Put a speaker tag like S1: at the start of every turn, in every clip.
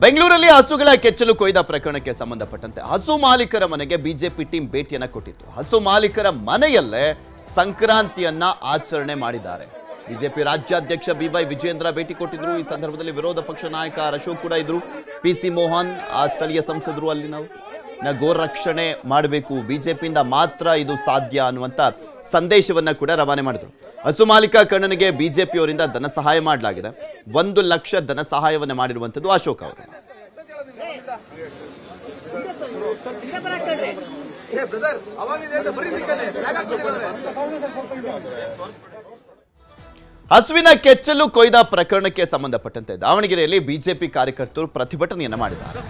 S1: ಬೆಂಗಳೂರಲ್ಲಿ ಹಸುಗಳ ಕೆಚ್ಚಲು ಕೊಯ್ದ ಪ್ರಕರಣಕ್ಕೆ ಸಂಬಂಧಪಟ್ಟಂತೆ ಹಸು ಮಾಲೀಕರ ಮನೆಗೆ ಬಿಜೆಪಿ ಟೀಮ್ ಭೇಟಿಯನ್ನ ಕೊಟ್ಟಿತ್ತು. ಹಸು ಮಾಲೀಕರ ಮನೆಯಲ್ಲೇ ಸಂಕ್ರಾಂತಿಯನ್ನ ಆಚರಣೆ ಮಾಡಿದ್ದಾರೆ. ಬಿಜೆಪಿ ರಾಜ್ಯಾಧ್ಯಕ್ಷ ಬಿವೈ ವಿಜೇಂದ್ರ ಭೇಟಿ ಕೊಟ್ಟಿದ್ರು. ಈ ಸಂದರ್ಭದಲ್ಲಿ ವಿರೋಧ ಪಕ್ಷ ನಾಯಕ ಅಶೋಕ್ ಕೂಡ ಇದ್ರು. ಪಿಸಿ ಮೋಹನ್, ಆ ಸ್ಥಳೀಯ ಸಂಸದರು ಅಲ್ಲಿನ ಗೋರಕ್ಷಣೆ ಮಾಡಬೇಕು, ಬಿಜೆಪಿಯಿಂದ ಮಾತ್ರ ಇದು ಸಾಧ್ಯ ಅನ್ನುವಂತ ಸಂದೇಶವನ್ನ ಕೂಡ ರವಾನೆ ಮಾಡಿದ್ರು. ಹಸು ಮಾಲೀಕ ಕಣ್ಣನಿಗೆ ಬಿಜೆಪಿಯವರಿಂದ ಧನ ಸಹಾಯ ಮಾಡಲಾಗಿದೆ. 1 ಲಕ್ಷ ಧನ ಸಹಾಯವನ್ನು ಮಾಡಿರುವಂತದ್ದು ಅಶೋಕ್ ಅವರು. ಹಸುವಿನ ಕೆಚ್ಚಲು ಕೊಯ್ದ ಪ್ರಕರಣಕ್ಕೆ ಸಂಬಂಧಪಟ್ಟಂತೆ ದಾವಣಗೆರೆಯಲ್ಲಿ ಬಿಜೆಪಿ ಕಾರ್ಯಕರ್ತರು ಪ್ರತಿಭಟನೆಯನ್ನ ಮಾಡಿದ್ದಾರೆ.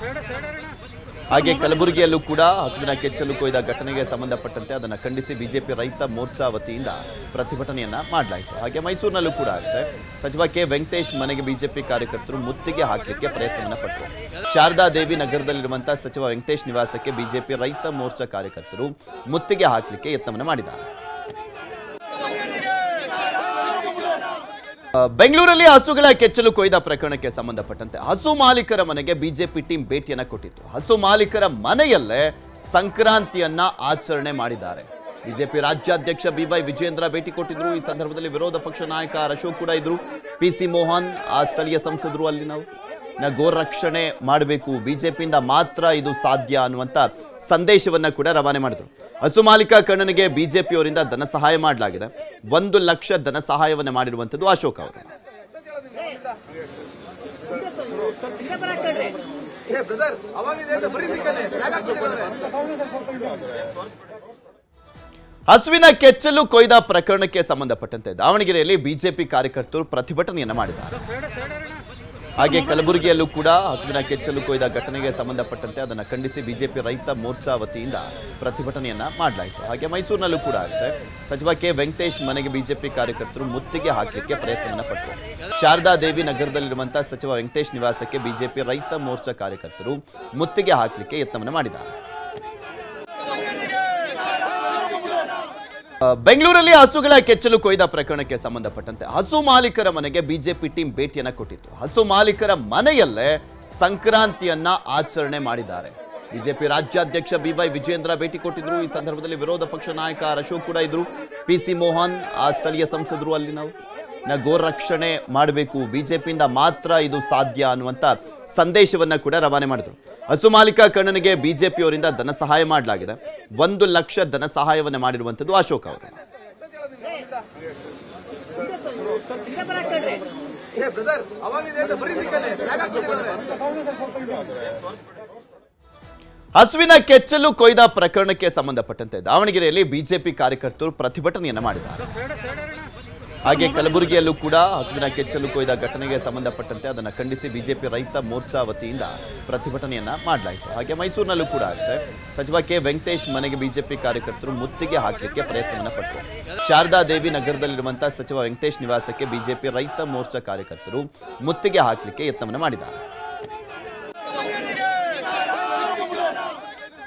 S1: ಹಾಗೆ ಕಲಬುರಗಿಯಲ್ಲೂ ಕೂಡ ಹಸುವಿನ ಕೆಚ್ಚಲು ಕೊಯ್ದ ಘಟನೆಗೆ ಸಂಬಂಧಪಟ್ಟಂತೆ ಅದನ್ನು ಖಂಡಿಸಿ ಬಿಜೆಪಿ ರೈತ ಮೋರ್ಚಾ ವತಿಯಿಂದ ಪ್ರತಿಭಟನೆಯನ್ನ ಮಾಡಲಾಯಿತು. ಹಾಗೆ ಮೈಸೂರಿನಲ್ಲೂ ಕೂಡ ಅಷ್ಟೇ ಸಚಿವ ಕೆ ವೆಂಕಟೇಶ್ ಮನೆಗೆ ಬಿಜೆಪಿ ಕಾರ್ಯಕರ್ತರು ಮುತ್ತಿಗೆ ಹಾಕಲಿಕ್ಕೆ ಪ್ರಯತ್ನವನ್ನ ಪಟ್ಟರು. ಶಾರದಾ ದೇವಿ ನಗರದಲ್ಲಿರುವಂತಹ ಸಚಿವ ವೆಂಕಟೇಶ್ ನಿವಾಸಕ್ಕೆ ಬಿಜೆಪಿ ರೈತ ಮೋರ್ಚಾ ಕಾರ್ಯಕರ್ತರು ಮುತ್ತಿಗೆ ಹಾಕಲಿಕ್ಕೆ ಯತ್ನವನ್ನು ಮಾಡಿದ್ದಾರೆ. ಬೆಂಗಳೂರಲ್ಲಿ ಹಸುಗಳ ಕೆಚ್ಚಲು ಕೊಯ್ದ ಪ್ರಕರಣಕ್ಕೆ ಸಂಬಂಧಪಟ್ಟಂತೆ ಹಸು ಮಾಲೀಕರ ಮನೆಗೆ ಬಿಜೆಪಿ ಟೀಮ್ ಭೇಟಿಯನ್ನ ಕೊಟ್ಟಿತ್ತು. ಹಸು ಮಾಲೀಕರ ಮನೆಯಲ್ಲೇ ಸಂಕ್ರಾಂತಿಯನ್ನ ಆಚರಣೆ ಮಾಡಿದ್ದಾರೆ. ಬಿಜೆಪಿ ರಾಜ್ಯಾಧ್ಯಕ್ಷ ಬಿವೈ ವಿಜೇಂದ್ರ ಭೇಟಿ ಕೊಟ್ಟಿದ್ರು. ಈ ಸಂದರ್ಭದಲ್ಲಿ ವಿರೋಧ ಪಕ್ಷ ನಾಯಕ ಅಶೋಕ್ ಕೂಡ ಇದ್ರು. ಪಿಸಿ ಮೋಹನ್, ಆ ಸ್ಥಳೀಯ ಸಂಸದರು ಅಲ್ಲಿನ ಗೋರಕ್ಷಣೆ ಮಾಡಬೇಕು, ಬಿಜೆಪಿಯಿಂದ ಮಾತ್ರ ಇದು ಸಾಧ್ಯ ಅನ್ನುವಂತ ಸಂದೇಶವನ್ನ ಕೂಡ ರವಾನೆ ಮಾಡಿದ್ರು. ಹಸು ಮಾಲೀಕ ಕಣ್ಣನಿಗೆ ಬಿಜೆಪಿಯವರಿಂದ ಧನ ಸಹಾಯ ಮಾಡಲಾಗಿದೆ. 1 ಲಕ್ಷ ಧನ ಸಹಾಯವನ್ನು ಮಾಡಿರುವಂತದ್ದು ಅಶೋಕ್ ಅವರು. ಹಸುವಿನ ಕೆಚ್ಚಲು ಕೊಯ್ದ ಪ್ರಕರಣಕ್ಕೆ ಸಂಬಂಧಪಟ್ಟಂತೆ ದಾವಣಗೆರೆಯಲ್ಲಿ ಬಿಜೆಪಿ ಕಾರ್ಯಕರ್ತರು ಪ್ರತಿಭಟನೆಯನ್ನ ಮಾಡಿದ್ದಾರೆ. ಹಾಗೆ ಕಲಬುರಗಿಯಲ್ಲೂ ಕೂಡ ಹಸುವಿನ ಕೆಚ್ಚಲು ಕೊಯ್ದ ಘಟನೆಗೆ ಸಂಬಂಧಪಟ್ಟಂತೆ ಅದನ್ನು ಖಂಡಿಸಿ ಬಿಜೆಪಿ ರೈತ ಮೋರ್ಚಾ ವತಿಯಿಂದ ಪ್ರತಿಭಟನೆಯನ್ನ ಮಾಡಲಾಯಿತು. ಹಾಗೆ ಮೈಸೂರಿನಲ್ಲೂ ಕೂಡ ಅಷ್ಟೇ ಸಚಿವ ಕೆ ವೆಂಕಟೇಶ್ ಮನೆಗೆ ಬಿಜೆಪಿ ಕಾರ್ಯಕರ್ತರು ಮುತ್ತಿಗೆ ಹಾಕಲಿಕ್ಕೆ ಪ್ರಯತ್ನವನ್ನ ಪಟ್ಟರು. ಶಾರದಾ ದೇವಿ ನಗರದಲ್ಲಿರುವಂತಹ ಸಚಿವ ವೆಂಕಟೇಶ್ ನಿವಾಸಕ್ಕೆ ಬಿಜೆಪಿ ರೈತ ಮೋರ್ಚಾ ಕಾರ್ಯಕರ್ತರು ಮುತ್ತಿಗೆ ಹಾಕಲಿಕ್ಕೆ ಯತ್ನವನ್ನು ಮಾಡಿದ್ದಾರೆ. ಬೆಂಗಳೂರಲ್ಲಿ ಹಸುಗಳ ಕೆಚ್ಚಲು ಕೊಯ್ದ ಪ್ರಕರಣಕ್ಕೆ ಸಂಬಂಧಪಟ್ಟಂತೆ ಹಸು ಮಾಲೀಕರ ಮನೆಗೆ ಬಿಜೆಪಿ ಟೀಮ್ ಭೇಟಿಯನ್ನ ಕೊಟ್ಟಿತ್ತು. ಹಸು ಮಾಲೀಕರ ಮನೆಯಲ್ಲೇ ಸಂಕ್ರಾಂತಿಯನ್ನ ಆಚರಣೆ ಮಾಡಿದ್ದಾರೆ. ಬಿಜೆಪಿ ರಾಜ್ಯಾಧ್ಯಕ್ಷ ಬಿವೈ ವಿಜೇಂದ್ರ ಭೇಟಿ ಕೊಟ್ಟಿದ್ರು. ಈ ಸಂದರ್ಭದಲ್ಲಿ ವಿರೋಧ ಪಕ್ಷ ನಾಯಕ ಅಶೋಕ್ ಕೂಡ ಇದ್ರು. ಪಿಸಿ ಮೋಹನ್, ಆ ಸ್ಥಳೀಯ ಸಂಸದರು ಅಲ್ಲಿನ ಗೋರಕ್ಷಣೆ ಮಾಡಬೇಕು, ಬಿಜೆಪಿಯಿಂದ ಮಾತ್ರ ಇದು ಸಾಧ್ಯ ಅನ್ನುವಂತ ಸಂದೇಶವನ್ನ ಕೂಡ ರವಾನೆ ಮಾಡಿದ್ರು. ಹಸು ಮಾಲೀಕ ಕಣ್ಣನಿಗೆ ಬಿಜೆಪಿಯವರಿಂದ ಧನ ಸಹಾಯ ಮಾಡಲಾಗಿದೆ. 1 ಲಕ್ಷ ಧನ ಸಹಾಯವನ್ನು ಮಾಡಿರುವಂತದ್ದು ಅಶೋಕ್ ಅವರು. ಹಸುವಿನ ಕೆಚ್ಚಲು ಕೊಯ್ದ ಪ್ರಕರಣಕ್ಕೆ ಸಂಬಂಧಪಟ್ಟಂತೆ ದಾವಣಗೆರೆಯಲ್ಲಿ ಬಿಜೆಪಿ ಕಾರ್ಯಕರ್ತರು ಪ್ರತಿಭಟನೆಯನ್ನ ಮಾಡಿದ್ದಾರೆ. ಹಾಗೆ ಕಲಬುರಗಿಯಲ್ಲೂ ಕೂಡ ಹಸುವಿನ ಕೆಚ್ಚಲು ಕೊಯ್ದ ಘಟನೆಗೆ ಸಂಬಂಧಪಟ್ಟಂತೆ ಅದನ್ನು ಖಂಡಿಸಿ ಬಿಜೆಪಿ ರೈತ ಮೋರ್ಚಾ ವತಿಯಿಂದ ಪ್ರತಿಭಟನೆಯನ್ನ ಮಾಡಲಾಯಿತು. ಹಾಗೆ ಮೈಸೂರಿನಲ್ಲೂ ಕೂಡ ಅಷ್ಟೇ ಸಚಿವ ಕೆ ವೆಂಕಟೇಶ್ ಮನೆಗೆ ಬಿಜೆಪಿ ಕಾರ್ಯಕರ್ತರು ಮುತ್ತಿಗೆ ಹಾಕಲಿಕ್ಕೆ ಪ್ರಯತ್ನವನ್ನ ಪಟ್ಟರು. ಶಾರದಾ ದೇವಿ ನಗರದಲ್ಲಿರುವಂತಹ ಸಚಿವ ವೆಂಕಟೇಶ್ ನಿವಾಸಕ್ಕೆ ಬಿಜೆಪಿ ರೈತ ಮೋರ್ಚಾ ಕಾರ್ಯಕರ್ತರು ಮುತ್ತಿಗೆ ಹಾಕಲಿಕ್ಕೆ ಯತ್ನವನ್ನು ಮಾಡಿದ್ದಾರೆ.